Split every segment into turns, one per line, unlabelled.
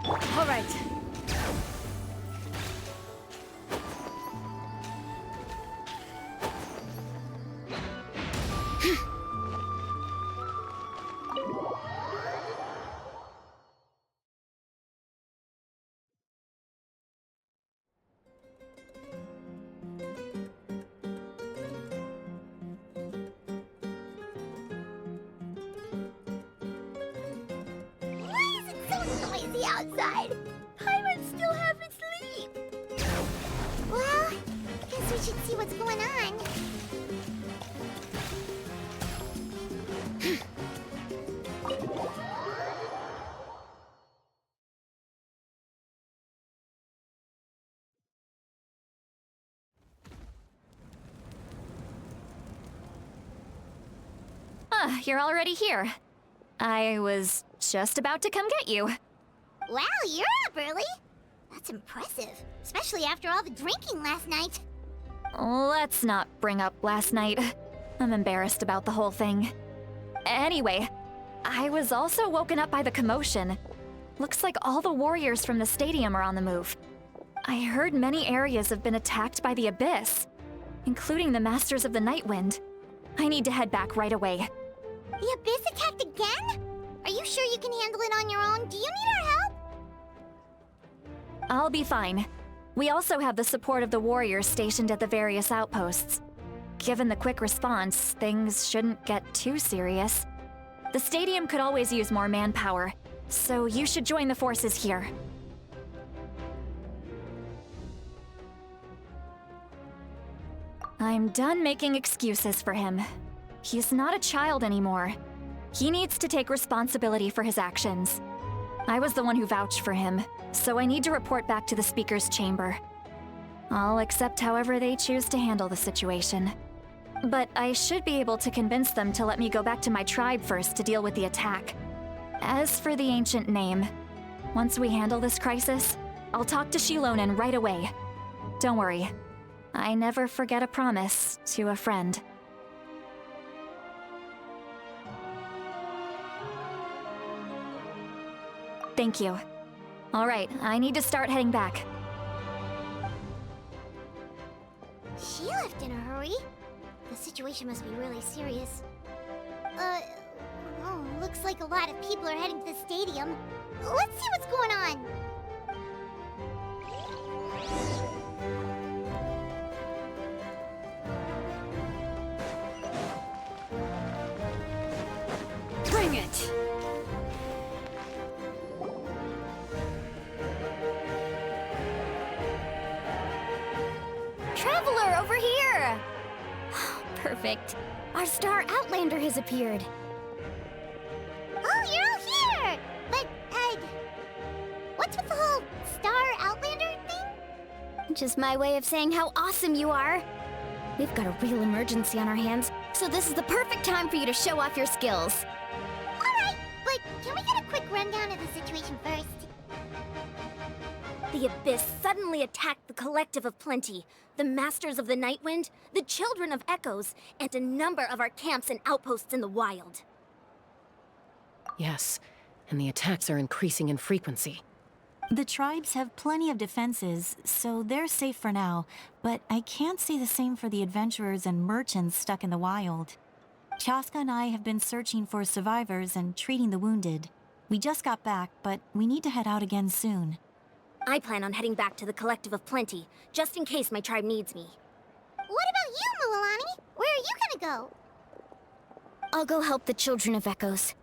All right.
Why is it so noisy outside? Pirates still haven't sleep. Well, guess we should see what's going on.
You're already here. I was just about to come get you.
Wow, you're up early. That's impressive, especially after all the drinking last night.
Let's not bring up last night. I'm embarrassed about the whole thing. Anyway, I was also woken up by the commotion. Looks like all the warriors from the stadium are on the move. I heard many areas have been attacked by the Abyss, including the Masters of the Nightwind. I need to head back right away.
The Abyss attacked again? Are you sure you can handle it on your own? Do you need our help?
I'll be fine. We also have the support of the warriors stationed at the various outposts. Given the quick response, things shouldn't get too serious. The stadium could always use more manpower, so you should join the forces here. I'm done making excuses for him. He's not a child anymore. He needs to take responsibility for his actions. I was the one who vouched for him, so I need to report back to the Speaker's chamber. I'll accept however they choose to handle the situation. But I should be able to convince them to let me go back to my tribe first to deal with the attack. As for the ancient name, once we handle this crisis, I'll talk to Shilonen right away. Don't worry, I never forget a promise to a friend. Thank you. All right, I need to start heading back.
She left in a hurry. The situation must be really serious. Oh, looks like a lot of people are heading to the stadium. Let's see what's going on.
Bring it!
Traveler, over here! Perfect. Our star Outlander has appeared.
Oh, you're all here! But, what's with the whole Star Outlander thing?
Just my way of saying how awesome you are. We've got a real emergency on our hands, so this is the perfect time for you to show off your skills.
Alright, but can we get a quick rundown of the situation first?
The Abyss suddenly attacked the Collective of Plenty, the Masters of the Nightwind, the Children of Echoes, and a number of our camps and outposts in the wild.
Yes, and the attacks are increasing in frequency.
The tribes have plenty of defenses, so they're safe for now, but I can't say the same for the adventurers and merchants stuck in the wild. Chaska and I have been searching for survivors and treating the wounded. We just got back, but we need to head out again soon.
I plan on heading back to the Collective of Plenty, just in case my tribe needs me.
What about you, Mualani? Where are you gonna go?
I'll go help the Children of Echoes.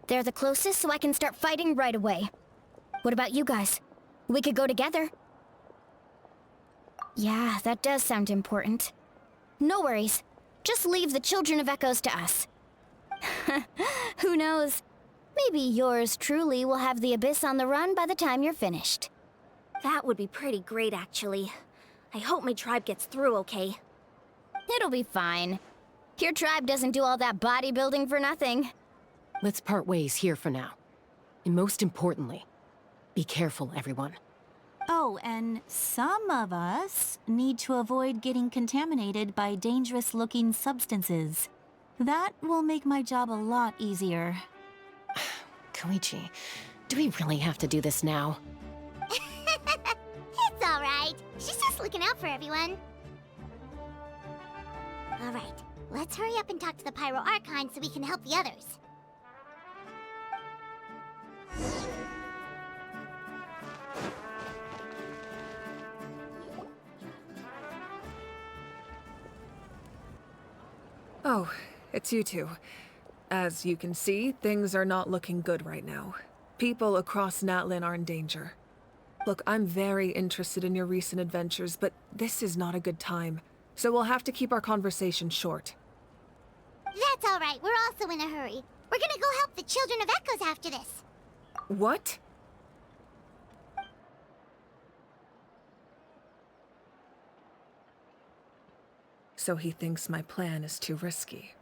They're the closest, so I can start fighting right away. What about you guys? We could go together. Yeah, that does sound important. No worries. Just leave the Children of Echoes to us. Who knows? Maybe yours truly will have the Abyss on the run by the time you're finished. That would be pretty great, actually. I hope my tribe gets through okay. It'll be fine. Your tribe doesn't do all that bodybuilding for nothing.
Let's part ways here for now. And most importantly, be careful, everyone.
Oh, and some of us need to avoid getting contaminated by dangerous-looking substances. That will make my job a lot easier.
Koichi, do we really have to do this now?
Just looking out for everyone. Alright, let's hurry up and talk to the Pyro Archon so we can help the others.
Oh, it's you two. As you can see, things are not looking good right now. People across Natlin are in danger. Look, I'm very interested in your recent adventures, but this is not a good time. So we'll have to keep our conversation short.
That's alright, we're also in a hurry. We're gonna go help the Children of Echoes after this.
What? So he thinks my plan is too risky.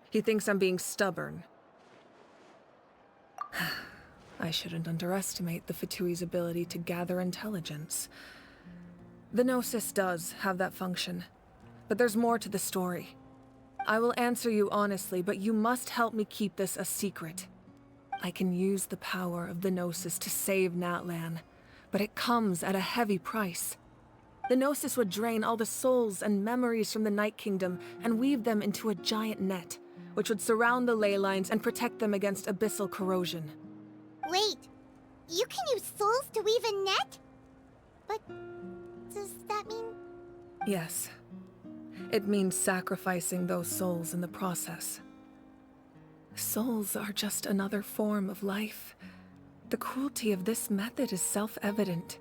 He thinks I'm being stubborn. I shouldn't underestimate the Fatui's ability to gather intelligence. The Gnosis does have that function, but there's more to the story. I will answer you honestly, but you must help me keep this a secret. I can use the power of the Gnosis to save Natlan, but it comes at a heavy price. The Gnosis would drain all the souls and memories from the Night Kingdom and weave them into a giant net, which would surround the ley lines and protect them against abyssal corrosion.
Wait, you can use souls to weave a net? But does that mean...
Yes. It means sacrificing those souls in the process. Souls are just another form of life. The cruelty of this method is self-evident.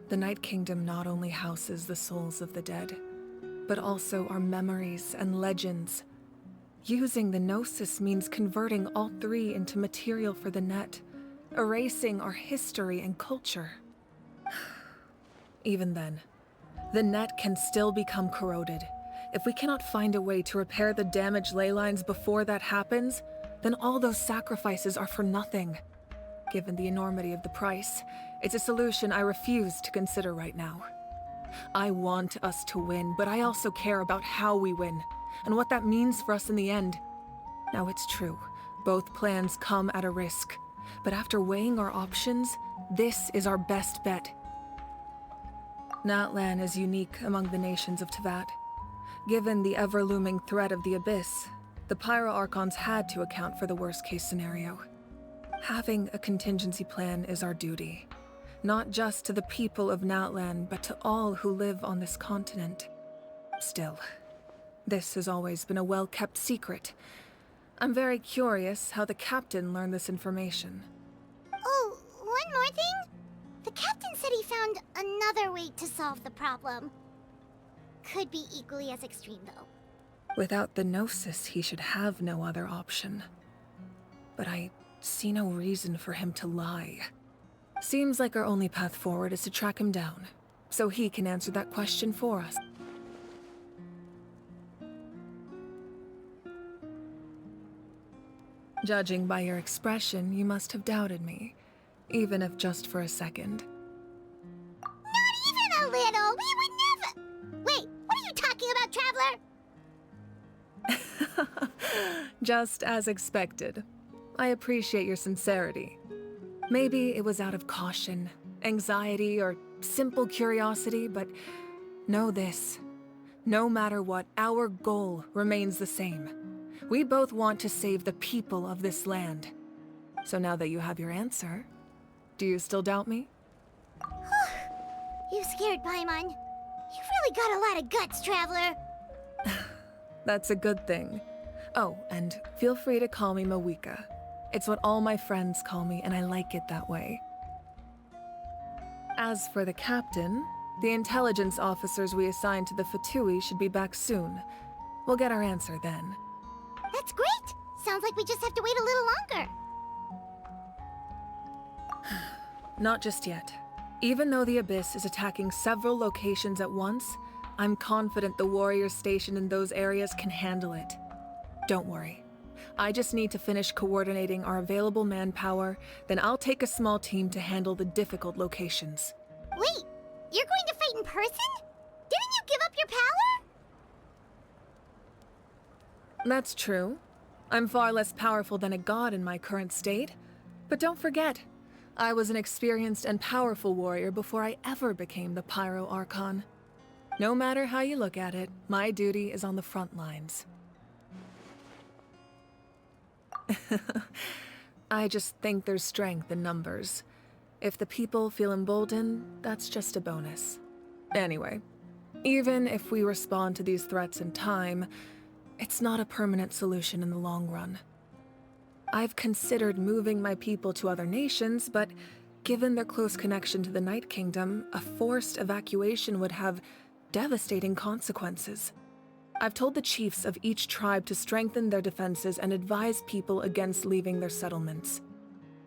The Night Kingdom not only houses the souls of the dead, but also our memories and legends. Using the Gnosis means converting all three into material for the net, erasing our history and culture. Even then, the net can still become corroded. If we cannot find a way to repair the damaged ley lines before that happens, then all those sacrifices are for nothing. Given the enormity of the price, it's a solution I refuse to consider right now. I want us to win, but I also care about how we win, and what that means for us in the end. Now it's true, both plans come at a risk, but after weighing our options, this is our best bet. Natlan is unique among the nations of Teyvat. Given the ever-looming threat of the Abyss, the Pyro Archons had to account for the worst-case scenario. Having a contingency plan is our duty, not just to the people of Natlan, but to all who live on this continent. Still, this has always been a well-kept secret. I'm very curious how the captain learned this information.
Oh, one more thing? The captain said he found another way to solve the problem. Could be equally as extreme, though.
Without the Gnosis, he should have no other option. But I see no reason for him to lie. Seems like our only path forward is to track him down, so he can answer that question for us. Judging by your expression, you must have doubted me, even if just for a second.
Not even a little! We would never... Wait, what are you talking about, Traveler?
Just as expected. I appreciate your sincerity. Maybe it was out of caution, anxiety, or simple curiosity, but know this. No matter what, our goal remains the same. We both want to save the people of this land. So now that you have your answer, do you still doubt me?
You scared Paimon. You've really got a lot of guts, Traveler.
That's a good thing. Oh, and feel free to call me Mawika. It's what all my friends call me, and I like it that way. As for the captain, the intelligence officers we assigned to the Fatui should be back soon. We'll get our answer then.
That's great! Sounds like we just have to wait a little longer.
Not just yet. Even though the Abyss is attacking several locations at once, I'm confident the warriors stationed in those areas can handle it. Don't worry. I just need to finish coordinating our available manpower, then I'll take a small team to handle the difficult locations.
Wait, you're going to fight in person? Didn't you give up your power?
That's true. I'm far less powerful than a god in my current state. But don't forget, I was an experienced and powerful warrior before I ever became the Pyro Archon. No matter how you look at it, my duty is on the front lines. I just think there's strength in numbers. If the people feel emboldened, that's just a bonus. Anyway, even if we respond to these threats in time, it's not a permanent solution in the long run. I've considered moving my people to other nations, but given their close connection to the Night Kingdom, a forced evacuation would have devastating consequences. I've told the chiefs of each tribe to strengthen their defenses and advise people against leaving their settlements.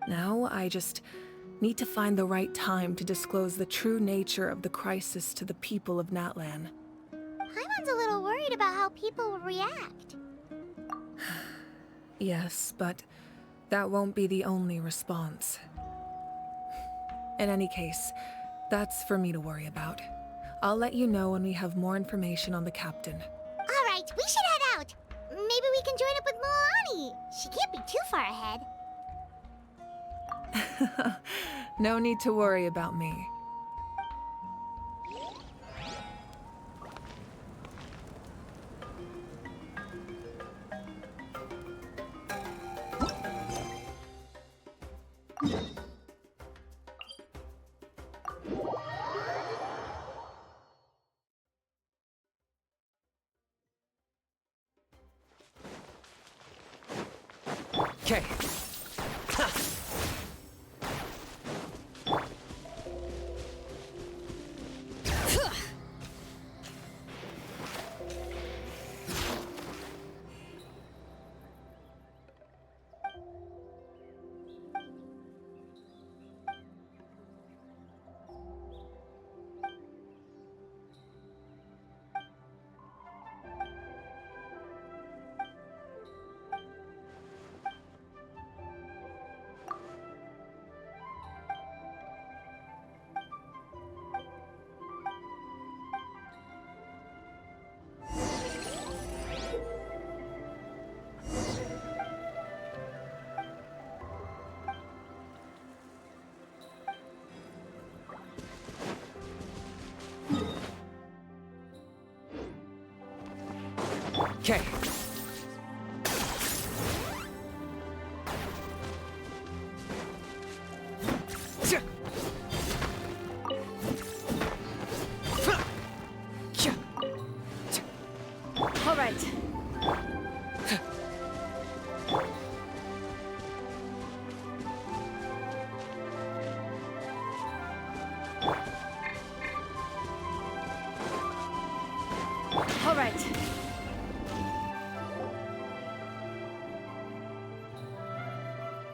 Now, I just need to find the right time to disclose the true nature of the crisis to the people of Natlan.
Paimon's a little worried about how people will react.
Yes, but that won't be the only response. In any case, that's for me to worry about. I'll let you know when we have more information on the captain.
All right, we should head out. Maybe we can join up with Milani. She can't be too far ahead.
No need to worry about me.
Okay. Okay.
All right. All right.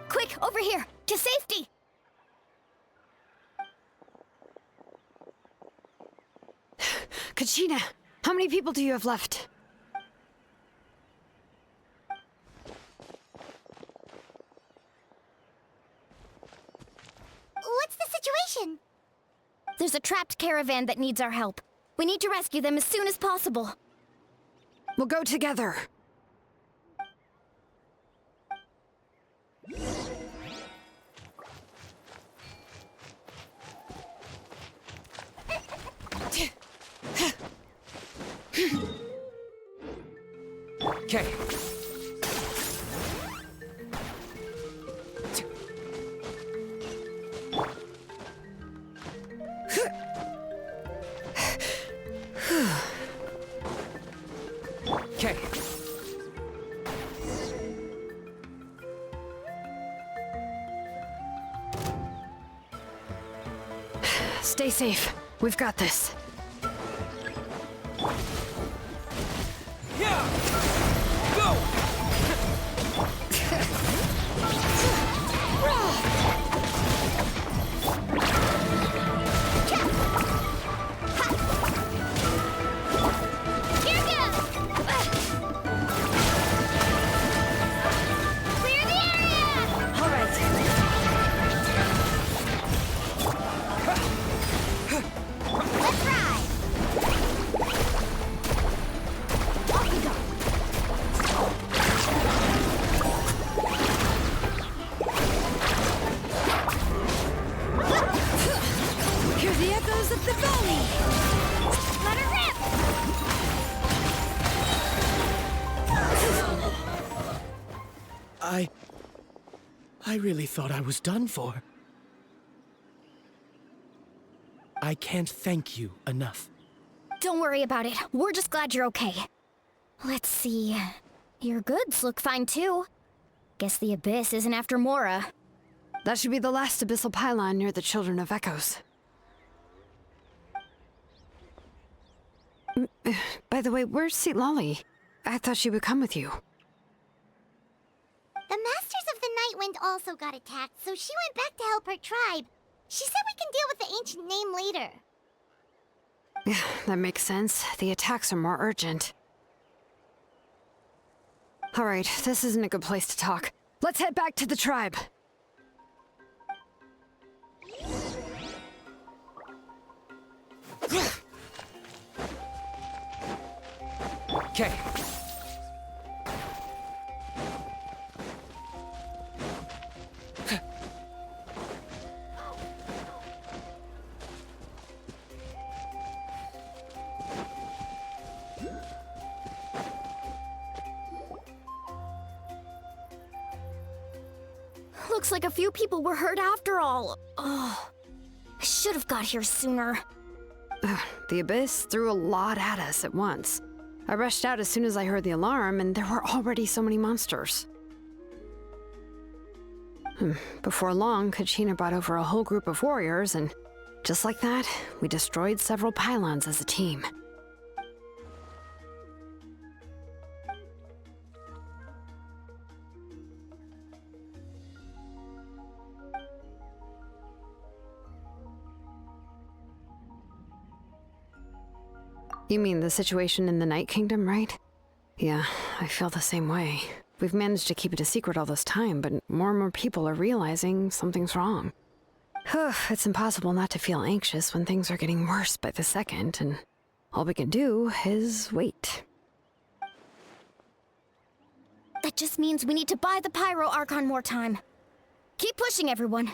Quick, over here! To safety!
Kachina, how many people do you have left?
What's the situation?
There's a trapped caravan that needs our help. We need to rescue them as soon as possible.
We'll go together.
Okay. Okay.
Stay safe. We've got this.
Here goes! Clear the area!
All right.
Let's ride! Off we go!
the belly!
Let her rip!
I really thought I was done for. I can't thank you enough.
Don't worry about it. We're just glad you're okay. Let's see. Your goods look fine too. Guess the Abyss isn't after Mora.
That should be the last abyssal pylon near the Children of Echoes. By the way, where's Seat Lolly? I thought she would come with you.
The Masters of the Night Wind also got attacked, so she went back to help her tribe. She said we can deal with the ancient name later.
Yeah, that makes sense. The attacks are more urgent. Alright, this isn't a good place to talk. Let's head back to the tribe.
Okay.
Looks like a few people were hurt after all. Oh, I should have got here sooner.
The Abyss threw a lot at us at once. I rushed out as soon as I heard the alarm, and there were already so many monsters. Before long, Kachina brought over a whole group of warriors, and just like that, we destroyed several pylons as a team. You mean the situation in the Night Kingdom, right? Yeah, I feel the same way. We've managed to keep it a secret all this time, but more and more people are realizing something's wrong. It's impossible not to feel anxious when things are getting worse by the second, and all we can do is wait.
That just means we need to buy the Pyro Archon more time. Keep pushing, everyone.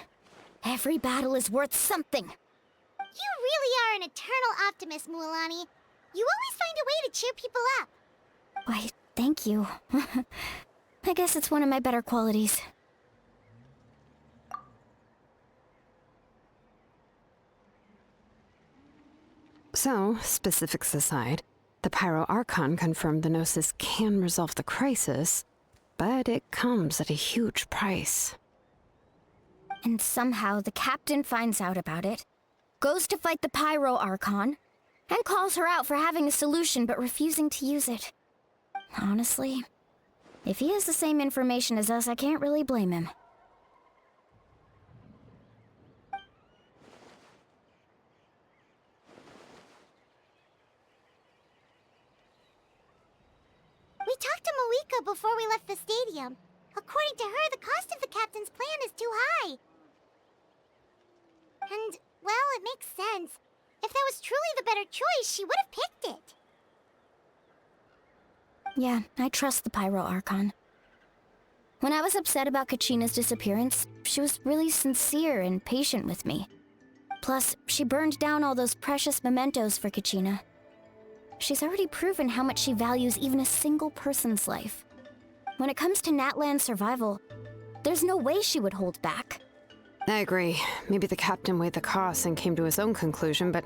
Every battle is worth something.
You really are an eternal optimist, Mualani. You always find a way to cheer people up.
Why, thank you. I guess it's one of my better qualities.
So, specifics aside, the Pyro Archon confirmed the Gnosis can resolve the crisis, but it comes at a huge price.
And somehow the captain finds out about it, goes to fight the Pyro Archon, and calls her out for having a solution but refusing to use it. Honestly, if he has the same information as us, I can't really blame him.
We talked to Moika before we left the stadium. According to her, the cost of the captain's plan is too high. And, well, it makes sense. If that was truly the better choice, she would have picked it.
Yeah, I trust the Pyro Archon. When I was upset about Kachina's disappearance, she was really sincere and patient with me. Plus, she burned down all those precious mementos for Kachina. She's already proven how much she values even a single person's life. When it comes to Natlan's survival, there's no way she would hold back.
I agree. Maybe the captain weighed the costs and came to his own conclusion, but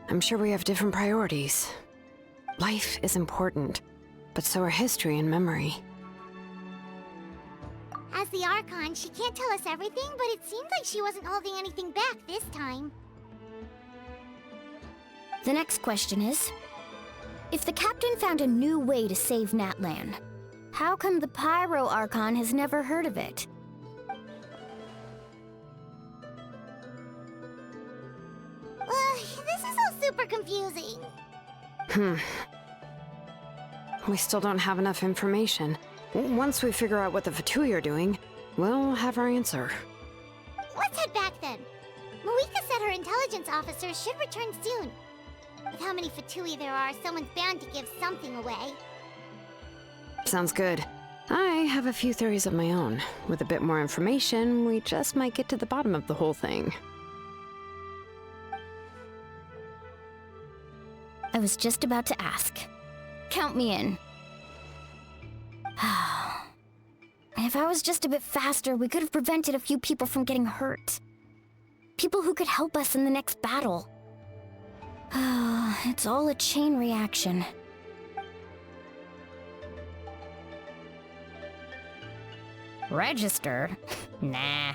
I'm sure we have different priorities. Life is important, but so are history and memory.
As the Archon, she can't tell us everything, but it seemed like she wasn't holding anything back this time.
The next question is, if the captain found a new way to save Natlan, how come the Pyro Archon has never heard of it?
This is all super confusing.
We still don't have enough information. Once we figure out what the Fatui are doing, we'll have our answer.
Let's head back then. Moika said her intelligence officers should return soon. With how many Fatui there are, someone's bound to give something away.
Sounds good. I have a few theories of my own. With a bit more information, we just might get to the bottom of the whole thing.
I was just about to ask. Count me in. If I was just a bit faster, we could have prevented a few people from getting hurt. People who could help us in the next battle. It's all a chain reaction. Register? Nah.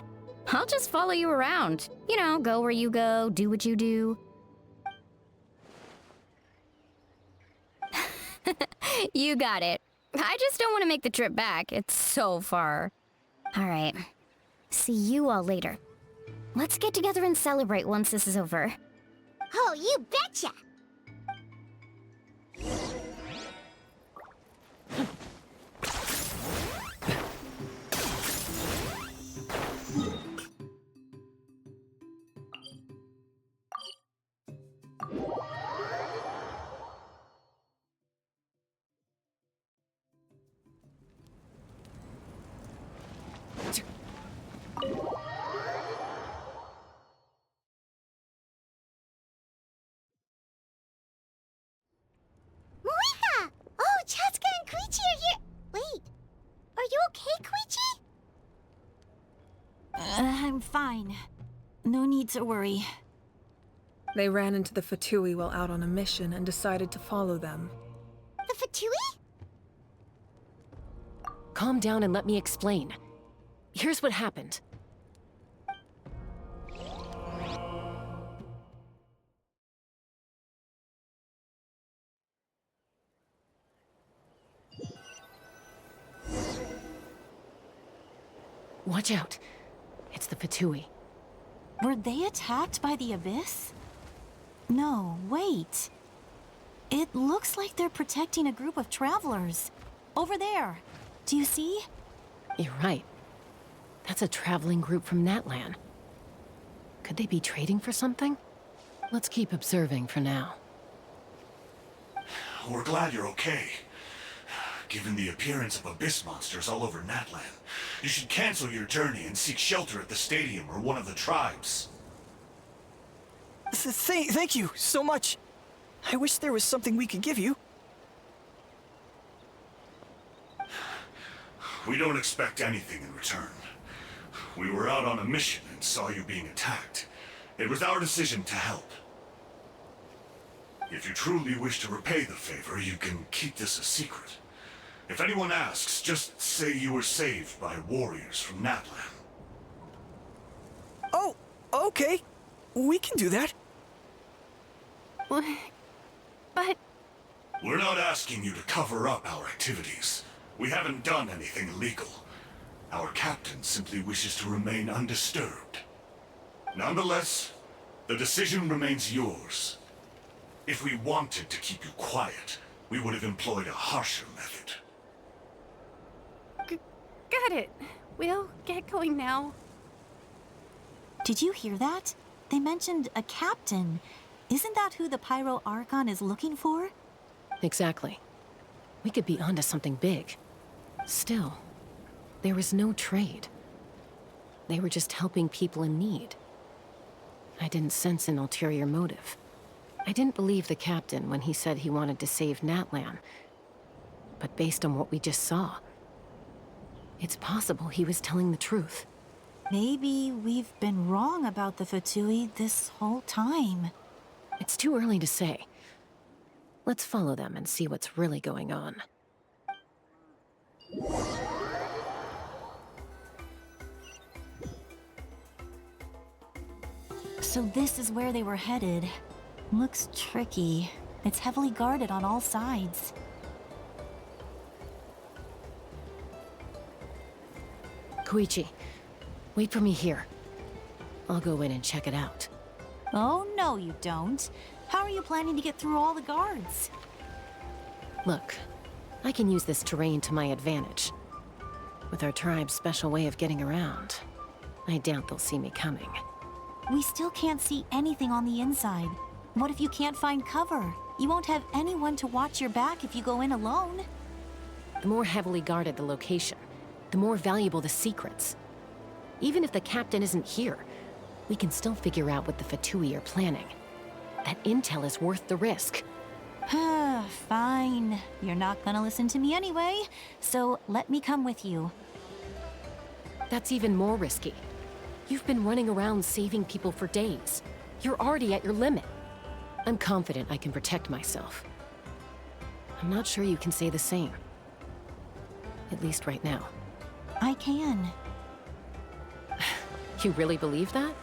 I'll just follow you around. You know, go where you go, do what you do. You got it. I just don't want to make the trip back. It's so far. All right. See you all later. Let's get together and celebrate once this is over.
Oh, you betcha! Marika! Oh, Chaska and Koichi are here! Wait, are you okay, Koichi?
I'm fine. No need to worry.
They ran into the Fatui while out on a mission and decided to follow them.
The Fatui?
Calm down and let me explain. Here's what happened. Watch out. It's the Fatui.
Were they attacked by the Abyss? No, wait. It looks like they're protecting a group of travelers. Over there. Do you see?
You're right. That's a traveling group from Natlan. Could they be trading for something? Let's keep observing for now.
We're glad you're okay. Given the appearance of abyss monsters all over Natlan, you should cancel your journey and seek shelter at the stadium or one of the tribes.
Thank you so much. I wish there was something we could give you.
We don't expect anything in return. We were out on a mission and saw you being attacked. It was our decision to help. If you truly wish to repay the favor, you can keep this a secret. If anyone asks, just say you were saved by warriors from Natlan.
Oh, okay. We can do that.
But...
We're not asking you to cover up our activities. We haven't done anything illegal. Our captain simply wishes to remain undisturbed. Nonetheless, the decision remains yours. If we wanted to keep you quiet, we would have employed a harsher method.
Got it. We'll get going now.
Did you hear that? They mentioned a captain. Isn't that who the Pyro Archon is looking for?
Exactly. We could be onto something big. Still, there was no trade. They were just helping people in need. I didn't sense an ulterior motive. I didn't believe the captain when he said he wanted to save Natlan. But based on what we just saw, it's possible he was telling the truth.
Maybe we've been wrong about the Fatui this whole time.
It's too early to say. Let's follow them and see what's really going on.
So this is where they were headed. Looks tricky. It's heavily guarded on all sides.
Koichi, wait for me here. I'll go in and check it out.
Oh, no you don't. How are you planning to get through all the guards?
Look, I can use this terrain to my advantage. With our tribe's special way of getting around, I doubt they'll see me coming.
We still can't see anything on the inside. What if you can't find cover? You won't have anyone to watch your back if you go in alone.
The more heavily guarded the location, the more valuable the secrets. Even if the captain isn't here, we can still figure out what the Fatui are planning. That intel is worth the risk.
Fine. You're not gonna listen to me anyway, so let me come with you.
That's even more risky. You've been running around saving people for days. You're already at your limit. I'm confident I can protect myself. I'm not sure you can say the same. At least right now.
I can.
You really believe that?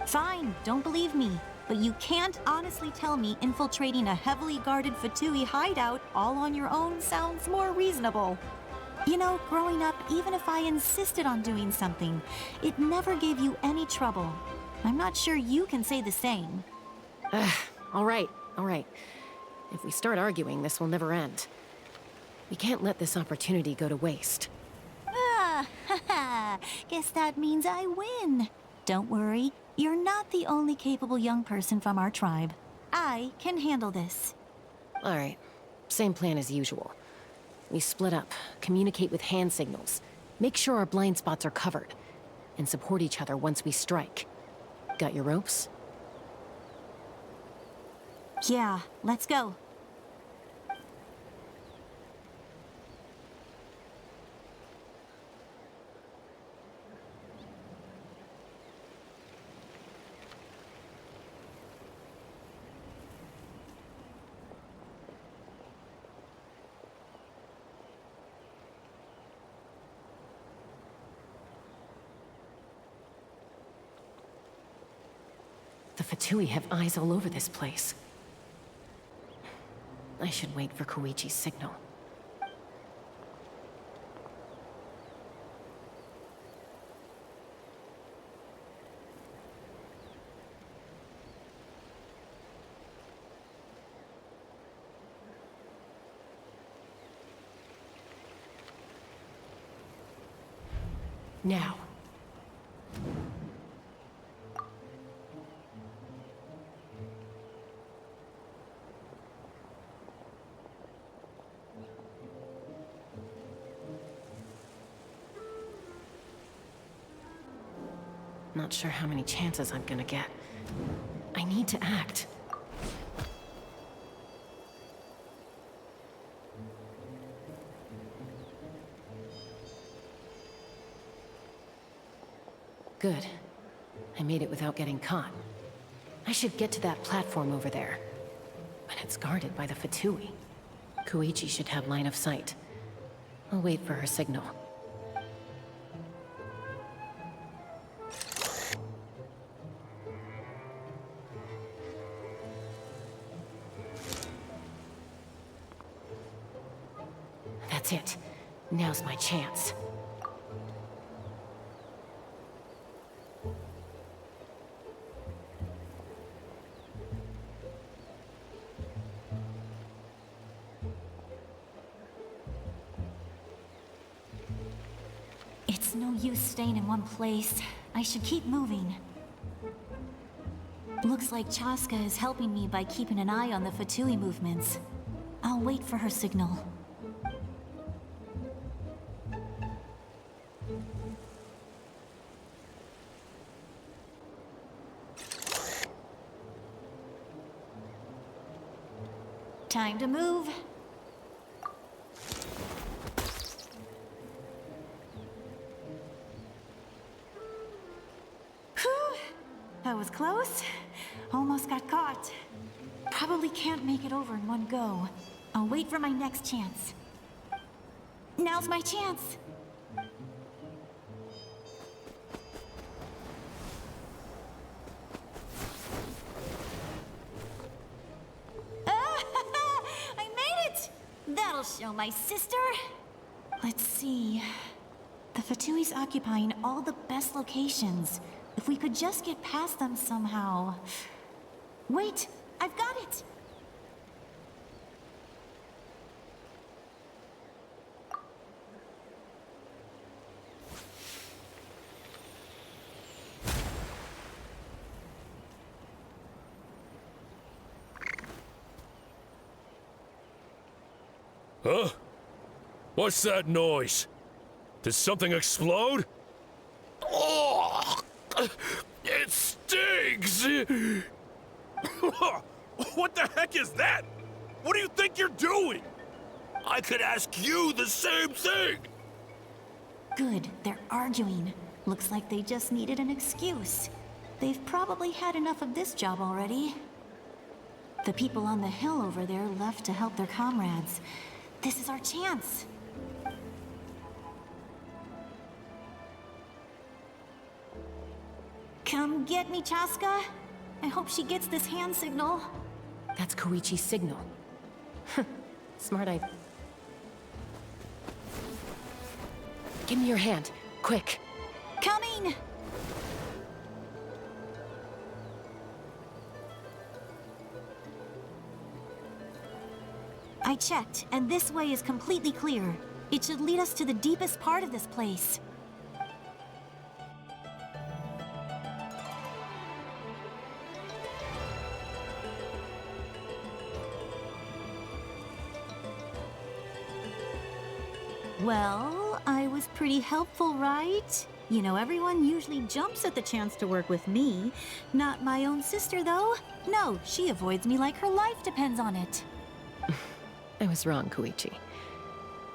Fine, don't believe me. But you can't honestly tell me infiltrating a heavily guarded Fatui hideout all on your own sounds more reasonable. You know, growing up, even if I insisted on doing something, it never gave you any trouble. I'm not sure you can say the same.
All right. If we start arguing, this will never end. We can't let this opportunity go to waste.
Guess that means I win. Don't worry, you're not the only capable young person from our tribe. I can handle this.
All right, same plan as usual. We split up, communicate with hand signals, make sure our blind spots are covered, and support each other once we strike. Got your ropes?
Yeah, let's go.
The Fatui have eyes all over this place. I should wait for Koichi's signal. Now. Not sure how many chances I'm gonna get. I need to act. Good. I made it without getting caught. I should get to that platform over there. But it's guarded by the Fatui. Koichi should have line of sight. I'll wait for her signal. That's it. Now's my chance.
It's no use staying in one place. I should keep moving. Looks like Chaska is helping me by keeping an eye on the Fatui movements. I'll wait for her signal. Time to move. Whew. That was close. Almost got caught. Probably can't make it over in one go. I'll wait for my next chance. Now's my chance. I made it! That'll show my sister. Let's see. The Fatui's occupying all the best locations. If we could just get past them somehow. Wait, I've got it!
Huh? What's that noise? Did something explode? Oh! It stings! What the heck is that? What do you think you're doing? I could ask you the same thing!
Good, they're arguing. Looks like they just needed an excuse. They've probably had enough of this job already. The people on the hill over there left to help their comrades. This is our chance. Come get me, Chaska. I hope she gets this hand signal.
That's Koichi's signal. Smart idea. Give me your hand, quick.
Coming! I checked, and this way is completely clear. It should lead us to the deepest part of this place. Well, I was pretty helpful, right? You know, everyone usually jumps at the chance to work with me. Not my own sister, though. No, she avoids me like her life depends on it.
I was wrong, Koichi.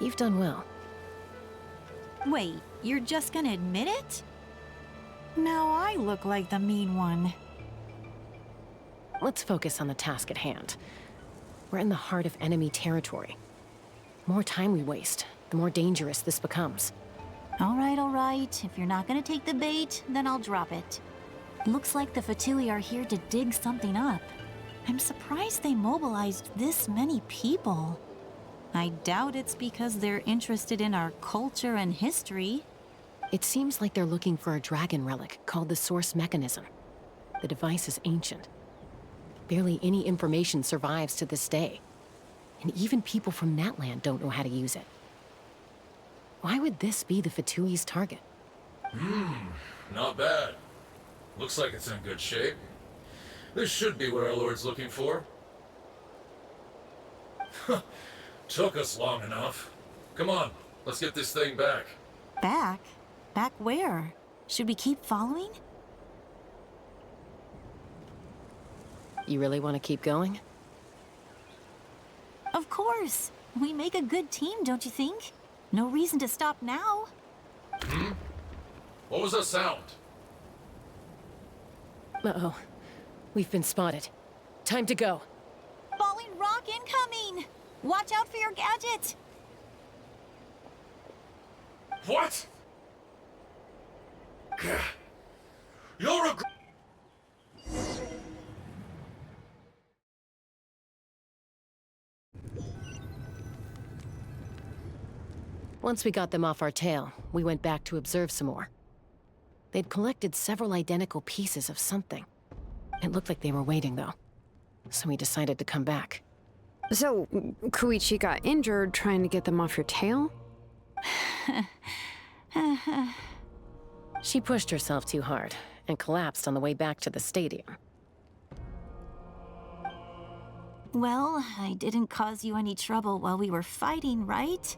You've done well.
Wait, you're just gonna admit it? Now I look like the mean one.
Let's focus on the task at hand. We're in the heart of enemy territory. The more time we waste, the more dangerous this becomes.
All right. If you're not gonna take the bait, then I'll drop it. Looks like the Fatui are here to dig something up. I'm surprised they mobilized this many people. I doubt it's because they're interested in our culture and history.
It seems like they're looking for a dragon relic called the Source Mechanism. The device is ancient. Barely any information survives to this day. And even people from Natland don't know how to use it. Why would this be the Fatui's target?
Not bad. Looks like it's in good shape. This should be what our Lord's looking for. Took us long enough. Come on, let's get this thing back.
Back? Back where? Should we keep following?
You really want to keep going?
Of course. We make a good team, don't you think? No reason to stop now.
What was that sound?
Uh-oh. We've been spotted. Time to go.
Falling rock incoming! Watch out for your gadget!
What? You're a...
Once we got them off our tail, we went back to observe some more. They'd collected several identical pieces of something. It looked like they were waiting, though. So we decided to come back.
So, Koichi got injured trying to get them off your tail?
She pushed herself too hard and collapsed on the way back to the stadium.
Well, I didn't cause you any trouble while we were fighting, right?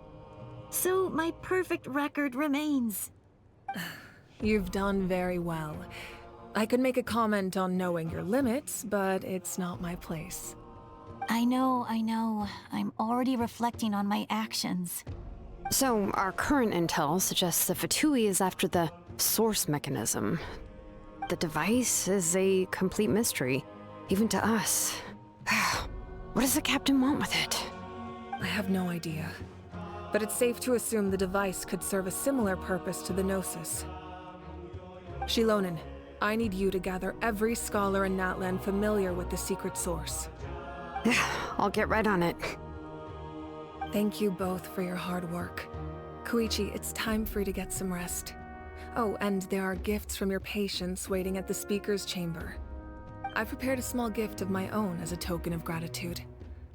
So my perfect record remains.
You've done very well. I could make a comment on knowing your limits, but it's not my place.
I know. I'm already reflecting on my actions.
So, our current intel suggests the Fatui is after the source mechanism. The device is a complete mystery, even to us. What does the captain want with it?
I have no idea. But it's safe to assume the device could serve a similar purpose to the Gnosis. Shilonen, I need you to gather every scholar in Natland familiar with the secret source.
I'll get right on it.
Thank you both for your hard work. Koichi, it's time for you to get some rest. Oh, and there are gifts from your patients waiting at the speaker's chamber. I've prepared a small gift of my own as a token of gratitude.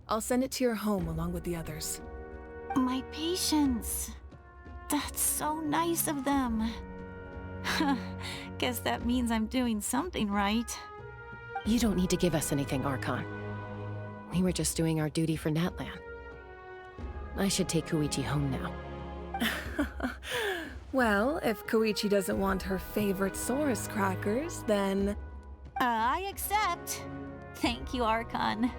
I'll send it to your home along with the others.
My patience. That's so nice of them. Guess that means I'm doing something right.
You don't need to give us anything, Archon. We were just doing our duty for Natland. I should take Koichi home now.
Well, if Koichi doesn't want her favorite Saurus crackers, then...
I accept. Thank you, Archon.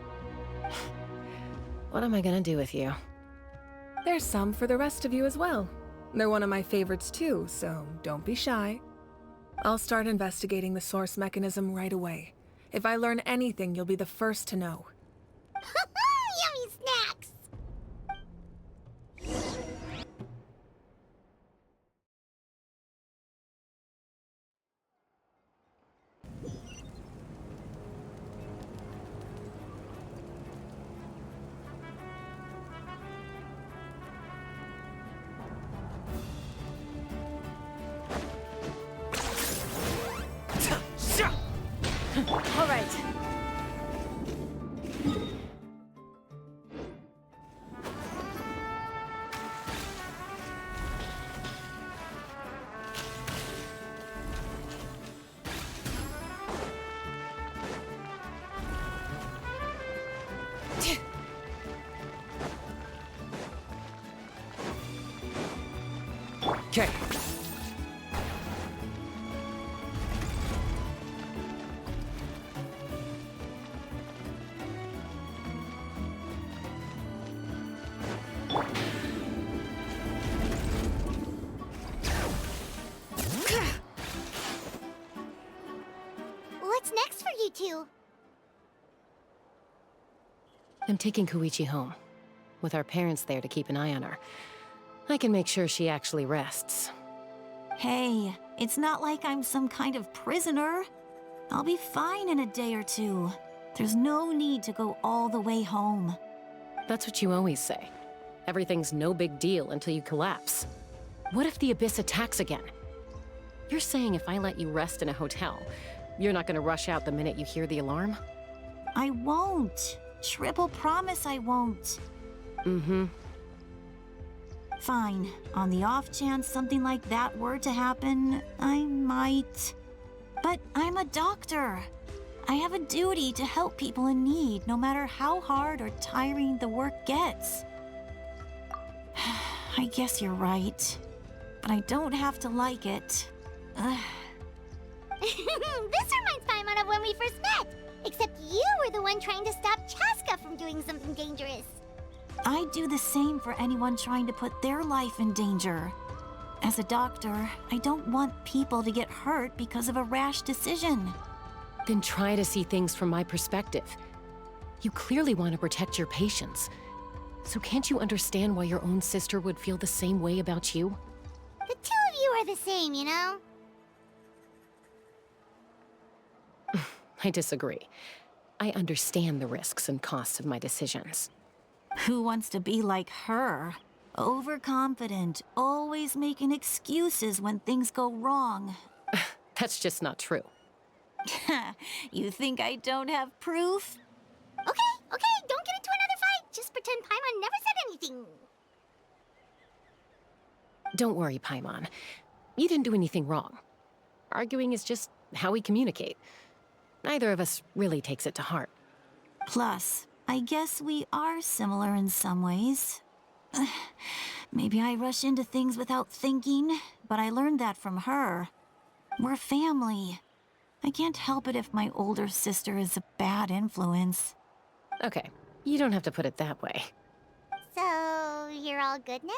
What am I gonna do with you?
There's some for the rest of you as well. They're one of my favorites too, so don't be shy. I'll start investigating the source mechanism right away. If I learn anything, you'll be the first to know.
Yummy snacks!
All right.
Okay.
What's next for you two?
I'm taking Koichi home. With our parents there to keep an eye on her. I can make sure she actually rests.
Hey, it's not like I'm some kind of prisoner. I'll be fine in a day or two. There's no need to go all the way home.
That's what you always say. Everything's no big deal until you collapse. What if the Abyss attacks again? You're saying if I let you rest in a hotel, you're not gonna rush out the minute you hear the alarm?
I won't. Triple promise I won't.
Mm-hmm.
Fine. On the off chance something like that were to happen, I might. But I'm a doctor. I have a duty to help people in need, no matter how hard or tiring the work gets. I guess you're right. But I don't have to like it.
This reminds Paimon of when we first met. Except you were the one trying to stop Chaska from doing something dangerous.
I'd do the same for anyone trying to put their life in danger. As a doctor, I don't want people to get hurt because of a rash decision.
Then try to see things from my perspective. You clearly want to protect your patients. So can't you understand why your own sister would feel the same way about you?
The two of you are the same, you know?
I disagree. I understand the risks and costs of my decisions.
Who wants to be like her? Overconfident, always making excuses when things go wrong.
That's just not true.
You think I don't have proof?
Okay, don't get into another fight. Just pretend Paimon never said anything.
Don't worry, Paimon. You didn't do anything wrong. Arguing is just how we communicate. Neither of us really takes it to heart.
Plus, I guess we are similar in some ways. Maybe I rush into things without thinking, but I learned that from her. We're family. I can't help it if my older sister is a bad influence.
Okay, you don't have to put it that way.
So, you're all good now?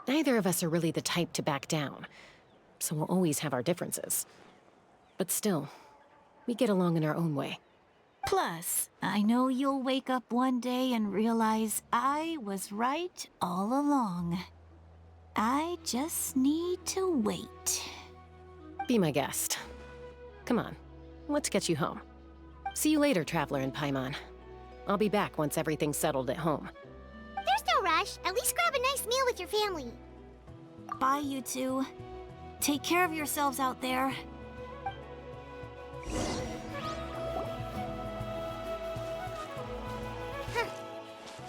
Neither of us are really the type to back down, so we'll always have our differences. But still, we get along in our own way.
Plus, I know you'll wake up one day and realize I was right all along. I just need to wait.
Be my guest. Come on, let's get you home. See you later, Traveler and Paimon. I'll be back once everything's settled at home.
There's no rush. At least grab a nice meal with your family.
Bye, you two. Take care of yourselves out there.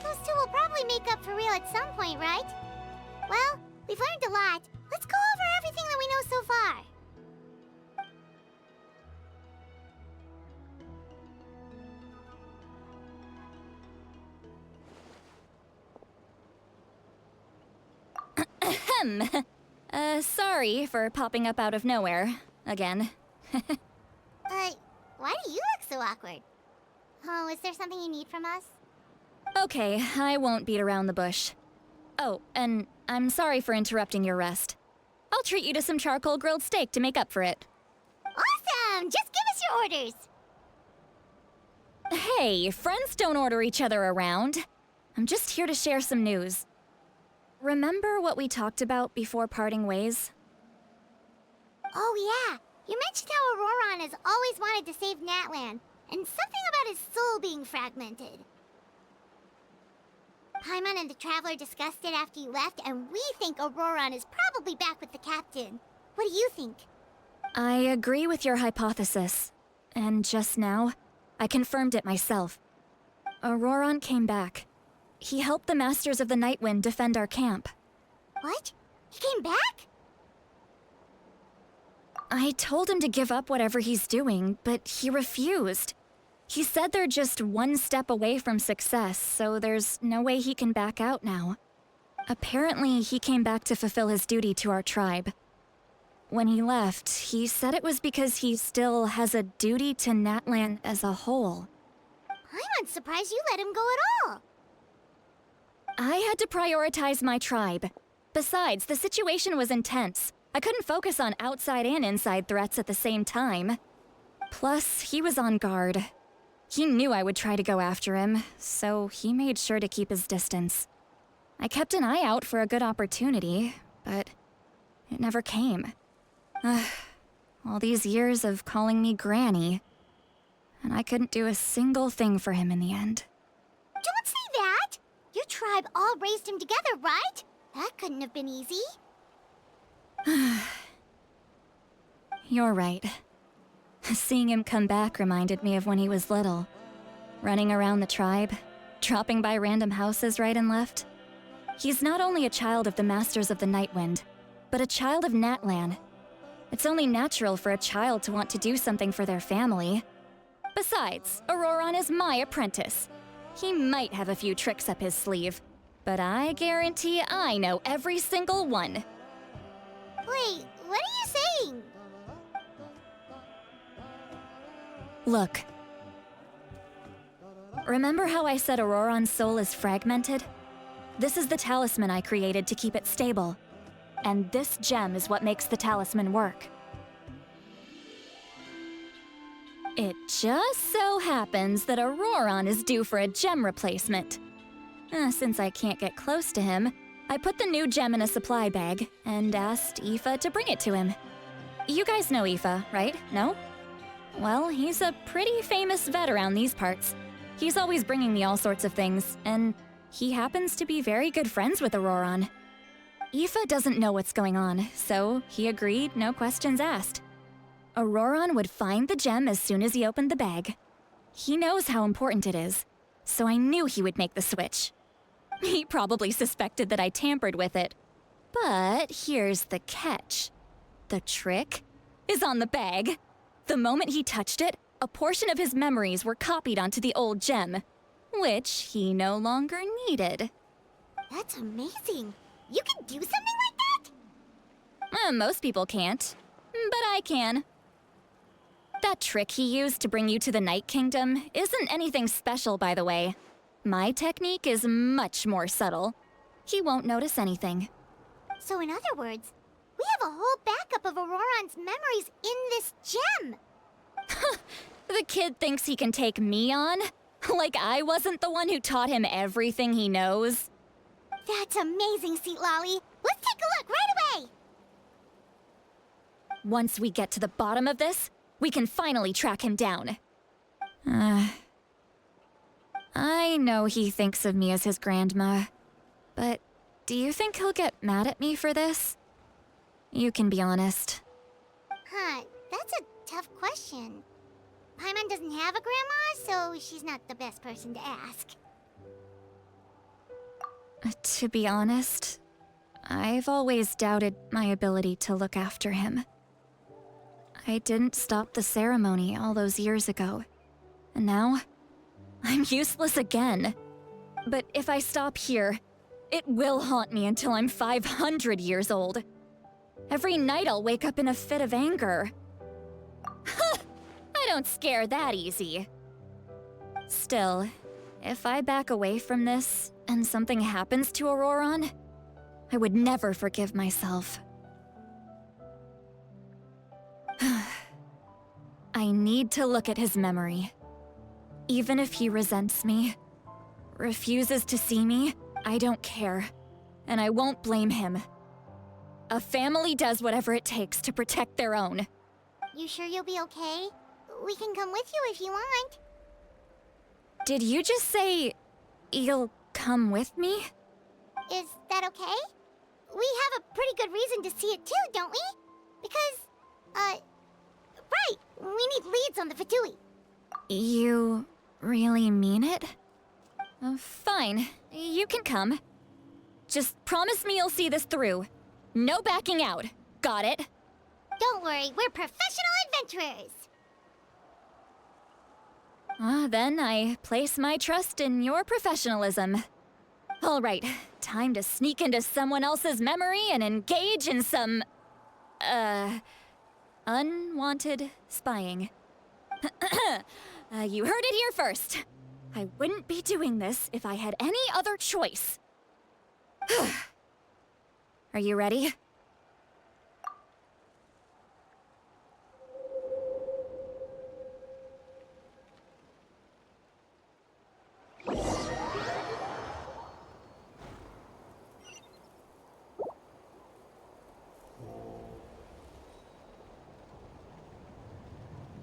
Those two will probably make up for real at some point, right? Well, we've learned a lot. Let's go over everything that we know so far.
Sorry for popping up out of nowhere. Again.
Why do you look so awkward? Oh, is there something you need from us?
Okay, I won't beat around the bush. Oh, and I'm sorry for interrupting your rest. I'll treat you to some charcoal grilled steak to make up for it.
Awesome! Just give us your orders!
Hey, friends don't order each other around. I'm just here to share some news. Remember what we talked about before parting ways?
Oh yeah, you mentioned how Auroron has always wanted to save Natlan, and something about his soul being fragmented. Paimon and the Traveler discussed it after you left, and we think Auroron is probably back with the Captain. What do you think?
I agree with your hypothesis. And just now, I confirmed it myself. Auroron came back. He helped the Masters of the Nightwind defend our camp.
What? He came back?
I told him to give up whatever he's doing, but he refused. He said they're just one step away from success, so there's no way he can back out now. Apparently, he came back to fulfill his duty to our tribe. When he left, he said it was because he still has a duty to Natlan as a whole.
I'm surprised you let him go at all.
I had to prioritize my tribe. Besides, the situation was intense. I couldn't focus on outside and inside threats at the same time. Plus, he was on guard. He knew I would try to go after him, so he made sure to keep his distance. I kept an eye out for a good opportunity, but it never came. All these years of calling me Granny, and I couldn't do a single thing for him in the end.
Don't say that! Your tribe all raised him together, right? That couldn't have been easy.
You're right. Seeing him come back reminded me of when he was little. Running around the tribe, dropping by random houses right and left. He's not only a child of the Masters of the Nightwind, but a child of Natlan. It's only natural for a child to want to do something for their family. Besides, Auroron is my apprentice. He might have a few tricks up his sleeve, but I guarantee I know every single one.
Wait, what are you saying?
Look. Remember how I said Auroron's soul is fragmented? This is the talisman I created to keep it stable. And this gem is what makes the talisman work. It just so happens that Auroron is due for a gem replacement. Since I can't get close to him, I put the new gem in a supply bag and asked Aoife to bring it to him. You guys know Aoife, right? No? Well, he's a pretty famous vet around these parts. He's always bringing me all sorts of things, and he happens to be very good friends with Auroron. Aoife doesn't know what's going on, so he agreed, no questions asked. Auroron would find the gem as soon as he opened the bag. He knows how important it is, so I knew he would make the switch. He probably suspected that I tampered with it. But here's the catch. The trick is on the bag. The moment he touched it, a portion of his memories were copied onto the old gem, which he no longer needed.
That's amazing. You can do something like that?
Most people can't, but I can. That trick he used to bring you to the Night Kingdom isn't anything special, by the way. My technique is much more subtle. He won't notice anything.
So in other words, we have a whole backup of Auroron's memories in this gem.
The kid thinks he can take me on? Like I wasn't the one who taught him everything he knows?
That's amazing, Seat Lolly. Let's take a look right away.
Once we get to the bottom of this, we can finally track him down. I know he thinks of me as his grandma, but do you think he'll get mad at me for this? You can be honest.
Huh, that's a tough question. Paimon doesn't have a grandma, so she's not the best person to ask.
To be honest, I've always doubted my ability to look after him. I didn't stop the ceremony all those years ago, and now I'm useless again. But if I stop here, it will haunt me until I'm 500 years old. Every night I'll wake up in a fit of anger. I don't scare that easy. Still, if I back away from this and something happens to Auroron, I would never forgive myself. I need to look at his memory. Even if he resents me, refuses to see me, I don't care. And I won't blame him. A family does whatever it takes to protect their own.
You sure you'll be okay? We can come with you if you want.
Did you just say you'll come with me?
Is that okay? We have a pretty good reason to see it too, don't we? Because, right, we need leads on the Fatui.
You really mean it? Fine, you can come. Just promise me you'll see this through. No backing out. Got it?
Don't worry, we're professional adventurers.
Then I place my trust in your professionalism. All right, time to sneak into someone else's memory and engage in some, unwanted spying. You heard it here first. I wouldn't be doing this if I had any other choice. Are you ready?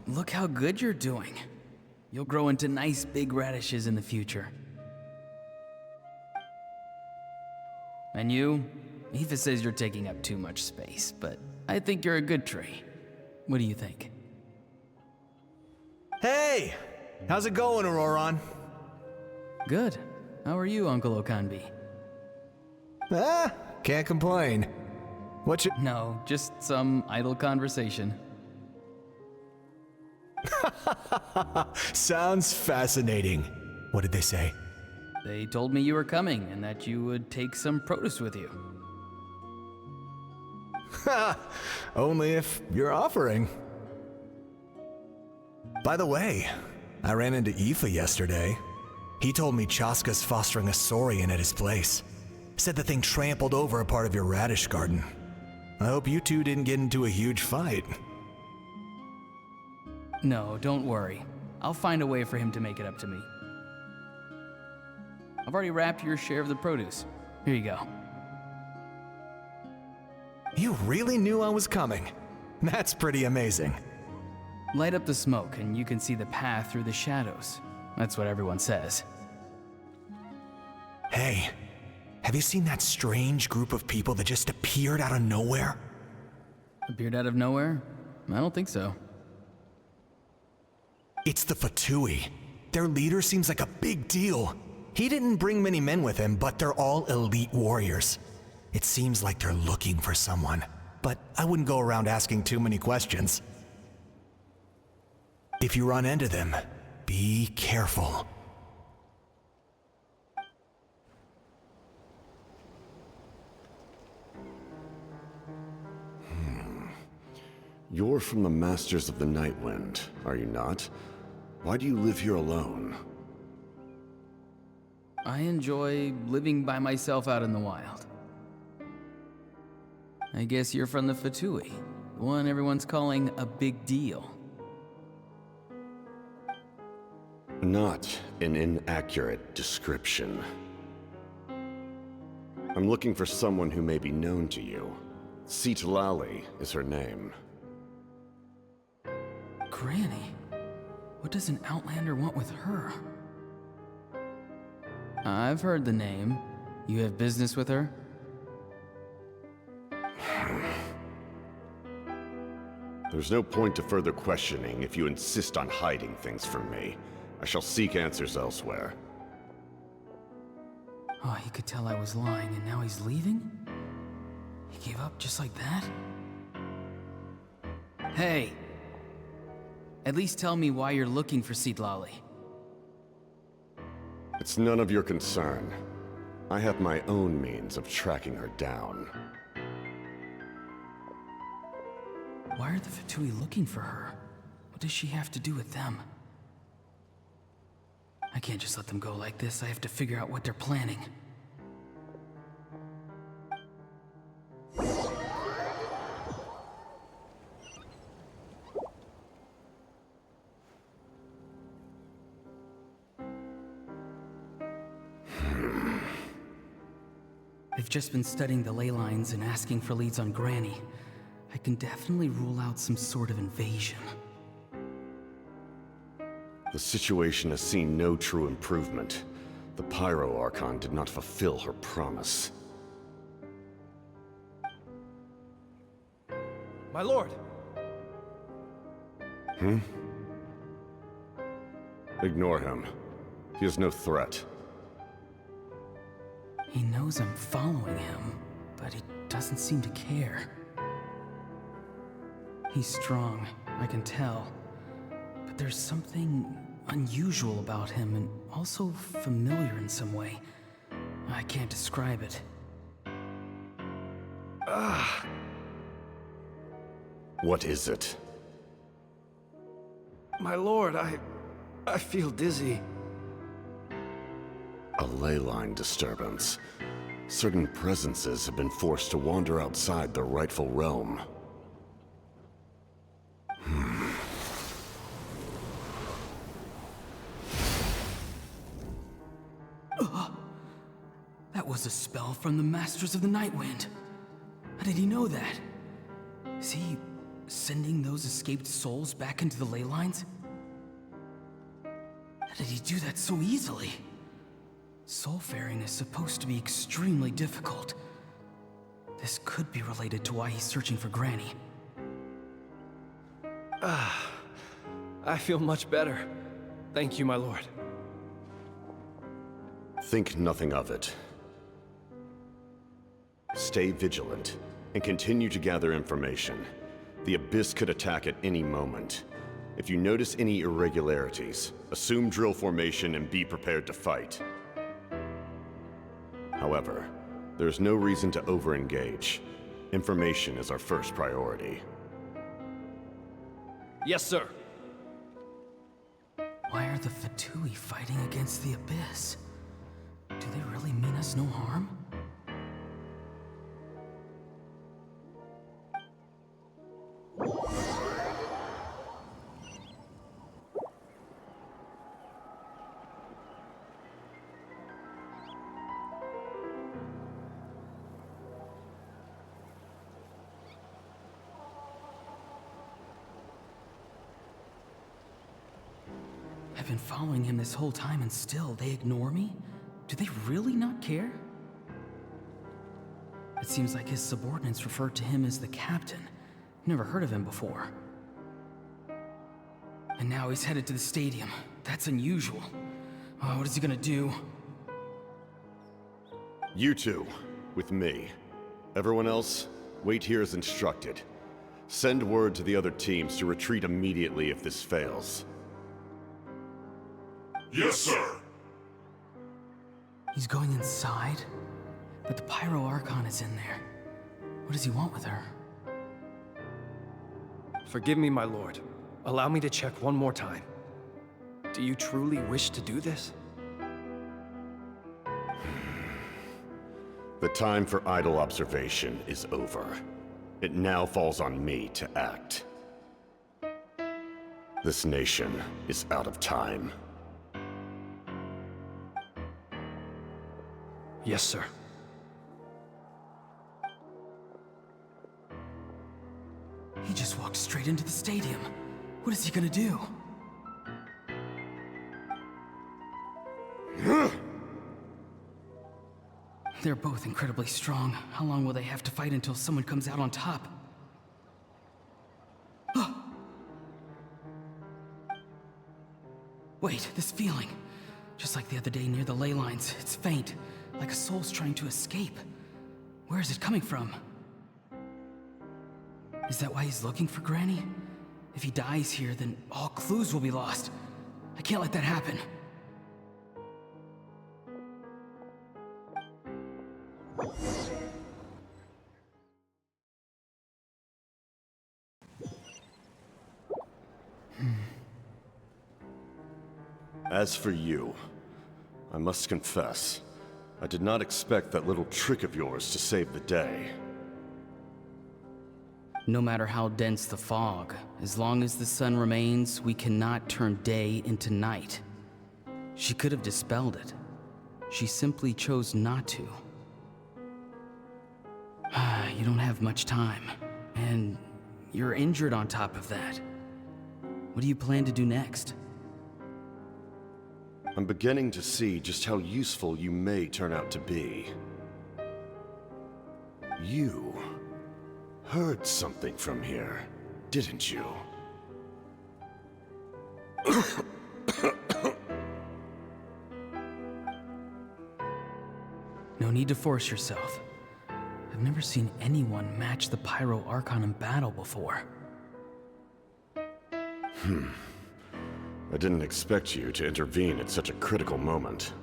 Look how good you're doing. You'll grow into nice big radishes in the future. And you? Aoife says you're taking up too much space, but I think you're a good tree. What do you think?
Hey! How's it going, Auroron?
Good. How are you, Uncle Okanbi?
Can't complain. What's your—
No, just some idle conversation.
Sounds fascinating. What did they say?
They told me you were coming and that you would take some produce with you.
Only if you're offering. By the way, I ran into Aoife yesterday. He told me Chaska's fostering a saurian at his place. Said the thing trampled over a part of your radish garden. I hope you two didn't get into a huge fight.
No, don't worry. I'll find a way for him to make it up to me. I've already wrapped your share of the produce. Here you go.
You really knew I was coming. That's pretty amazing.
Light up the smoke and you can see the path through the shadows. That's what everyone says.
Hey, have you seen that strange group of people that just appeared out of nowhere?
Appeared out of nowhere? I don't think so.
It's the Fatui. Their leader seems like a big deal. He didn't bring many men with him, but they're all elite warriors. It seems like they're looking for someone, but I wouldn't go around asking too many questions. If you run into them, be careful.
You're from the Masters of the Nightwind, are you not? Why do you live here alone?
I enjoy living by myself out in the wild. I guess you're from the Fatui, the one everyone's calling a big deal.
Not an inaccurate description. I'm looking for someone who may be known to you. Citlali is her name.
Granny? What does an Outlander want with her? I've heard the name. You have business with her?
There's no point to further questioning if you insist on hiding things from me. I shall seek answers elsewhere.
Oh, he could tell I was lying and now he's leaving? He gave up just like that? Hey! At least tell me why you're looking for Citlali.
It's none of your concern. I have my own means of tracking her down.
Why are the Fatui looking for her? What does she have to do with them? I can't just let them go like this. I have to figure out what they're planning. I've just been studying the ley lines and asking for leads on Granny. I can definitely rule out some sort of invasion.
The situation has seen no true improvement. The Pyro Archon did not fulfill her promise.
My lord!
Ignore him. He is no threat.
He knows I'm following him, but he doesn't seem to care. He's strong, I can tell. But there's something unusual about him and also familiar in some way. I can't describe it.
What is it?
My lord, I feel dizzy.
A ley line disturbance. Certain presences have been forced to wander outside their rightful realm.
That was a spell from the Masters of the Nightwind. How did he know that? Is he sending those escaped souls back into the ley lines? How did he do that so easily? Soulfaring is supposed to be extremely difficult. This could be related to why he's searching for Granny.
I feel much better. Thank you, my lord.
Think nothing of it. Stay vigilant, and continue to gather information. The Abyss could attack at any moment. If you notice any irregularities, assume drill formation and be prepared to fight. However, there's no reason to over-engage. Information is our first priority.
Yes, sir.
Why are the Fatui fighting against the Abyss? Do they really mean us no harm? I've been following him this whole time and still they ignore me? Do they really not care? It seems like his subordinates referred to him as the captain. Never heard of him before. And now he's headed to the stadium. That's unusual. Oh, what is he gonna do?
You two, with me. Everyone else, wait here as instructed. Send word to the other teams to retreat immediately if this fails.
Yes, sir.
He's going inside? But the Pyro Archon is in there. What does he want with her?
Forgive me, my lord. Allow me to check one more time. Do you truly wish to do this?
The time for idle observation is over. It now falls on me to act. This nation is out of time.
Yes, sir.
He just walked straight into the stadium. What is he gonna do? They're both incredibly strong. How long will they have to fight until someone comes out on top? Wait, this feeling. Just like the other day near the ley lines, it's faint, like a soul's trying to escape. Where is it coming from? Is that why he's looking for Granny? If he dies here, then all clues will be lost. I can't let that happen.
As for you, I must confess, I did not expect that little trick of yours to save the day.
No matter how dense the fog, as long as the sun remains, we cannot turn day into night. She could have dispelled it. She simply chose not to. You don't have much time, and you're injured on top of that. What do you plan to do next?
I'm beginning to see just how useful you may turn out to be. You heard something from here, didn't you?
No need to force yourself. I've never seen anyone match the Pyro Archon in battle before.
I didn't expect you to intervene at such a critical moment.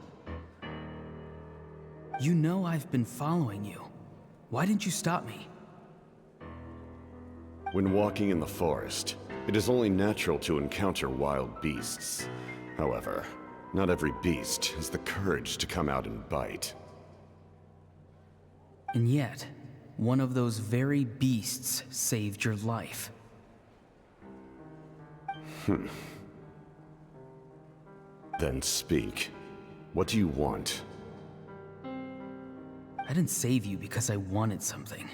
You know I've been following you. Why didn't you stop me?
When walking in the forest, it is only natural to encounter wild beasts. However, not every beast has the courage to come out and bite.
And yet, one of those very beasts saved your life.
Then speak. What do you want?
I didn't save you because I wanted something.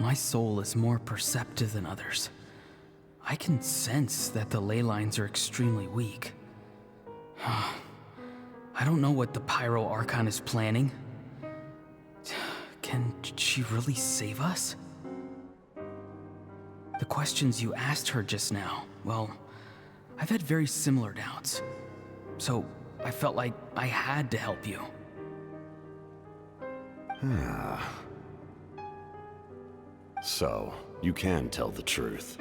My soul is more perceptive than others. I can sense that the ley lines are extremely weak. I don't know what the Pyro Archon is planning. Can she really save us? The questions you asked her just now, well, I've had very similar doubts. So I felt like I had to help you.
So, you can tell the truth.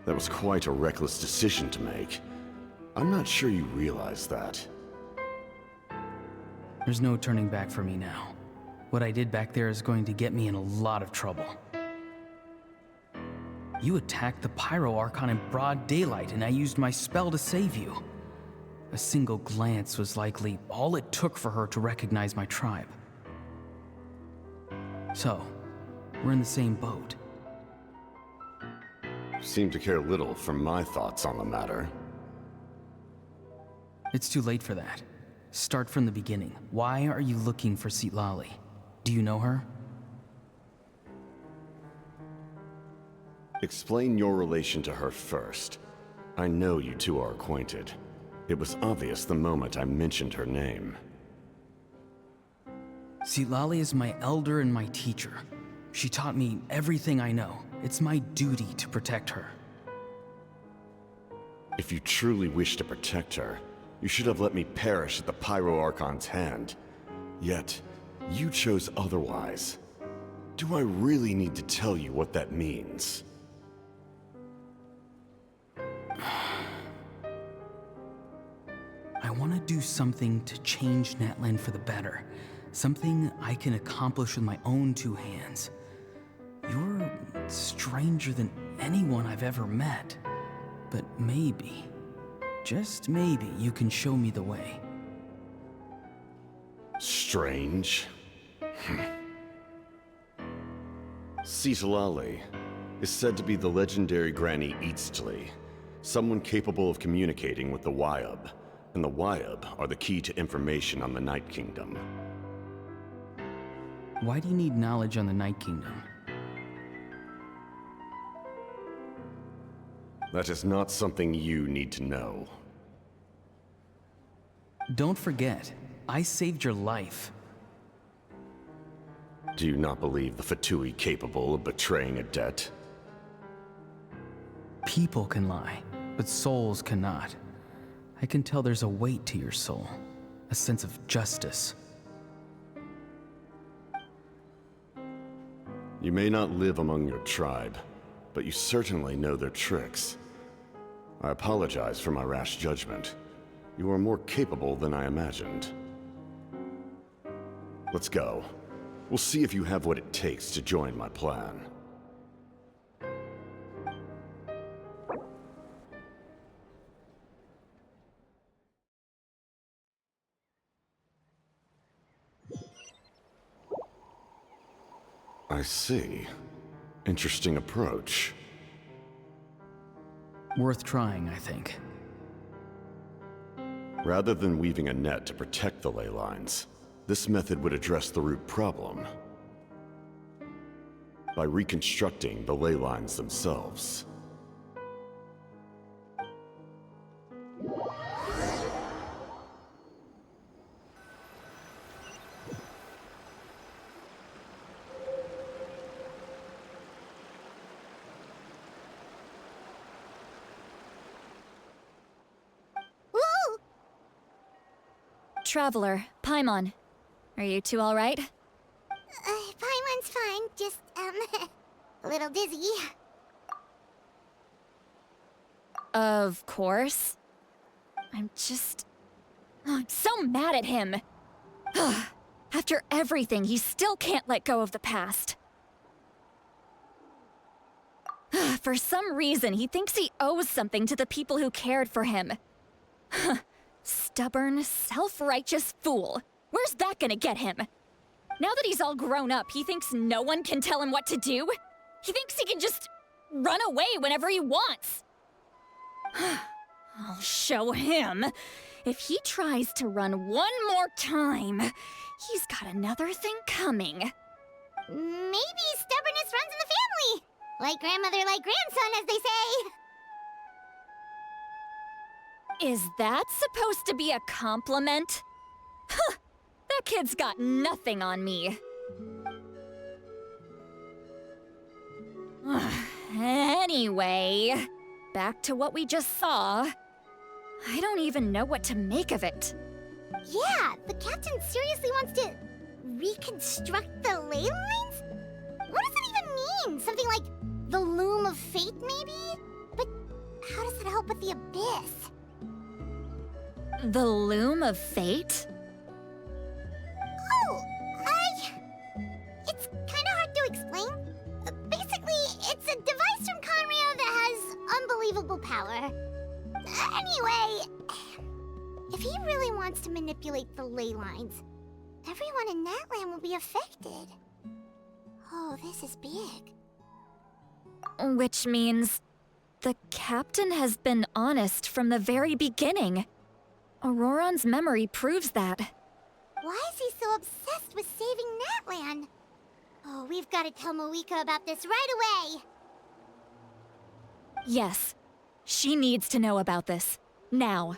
That was quite a reckless decision to make. I'm not sure you realize that.
There's no turning back for me now. What I did back there is going to get me in a lot of trouble. You attacked the Pyro Archon in broad daylight, and I used my spell to save you. A single glance was likely all it took for her to recognize my tribe. So, we're in the same boat.
You seem to care little for my thoughts on the matter.
It's too late for that. Start from the beginning. Why are you looking for Citlali? Do you know her?
Explain your relation to her first. I know you two are acquainted. It was obvious the moment I mentioned her name.
Citlali is my elder and my teacher. She taught me everything I know. It's my duty to protect her.
If you truly wish to protect her, you should have let me perish at the Pyro Archon's hand. Yet, you chose otherwise. Do I really need to tell you what that means?
I want to do something to change Natlan for the better. Something I can accomplish with my own two hands. You're stranger than anyone I've ever met. But maybe, just maybe, you can show me the way.
Strange? Citlali is said to be the legendary Granny Eastly, someone capable of communicating with the Wyub, and the Wyub are the key to information on the Night Kingdom.
Why do you need knowledge on the Night Kingdom?
That is not something you need to know.
Don't forget, I saved your life.
Do you not believe the Fatui capable of betraying a debt?
People can lie, but souls cannot. I can tell there's a weight to your soul, a sense of justice.
You may not live among your tribe, but you certainly know their tricks. I apologize for my rash judgment. You are more capable than I imagined. Let's go. We'll see if you have what it takes to join my plan. I see. Interesting approach.
Worth trying, I think.
Rather than weaving a net to protect the ley lines, this method would address the root problem by reconstructing the ley lines themselves.
Woo!
Traveler, Paimon. Are you two alright?
Paimon's fine, just, a little dizzy.
Of course. I'm so mad at him. After everything, he still can't let go of the past. For some reason, he thinks he owes something to the people who cared for him. Stubborn, self-righteous fool. Where's that gonna get him? Now that he's all grown up, he thinks no one can tell him what to do? He thinks he can just run away whenever he wants. I'll show him. If he tries to run one more time, he's got another thing coming.
Maybe stubbornness runs in the family. Like grandmother, like grandson, as they say.
Is that supposed to be a compliment? Huh! That kid's got nothing on me. Anyway, back to what we just saw. I don't even know what to make of it.
Yeah, the captain seriously wants to reconstruct the ley lines? What does it even mean? Something like the loom of fate, maybe? But how does it help with the abyss?
The loom of fate?
Oh, it's kind of hard to explain. Basically, it's a device from Conrio that has unbelievable power. Anyway, if he really wants to manipulate the ley lines, everyone in Natlan will be affected. Oh, this is big.
Which means the captain has been honest from the very beginning. Auroron's memory proves that.
Why is he so obsessed with saving Natlan? Oh, we've got to tell Moeka about this right away.
Yes, she needs to know about this. Now.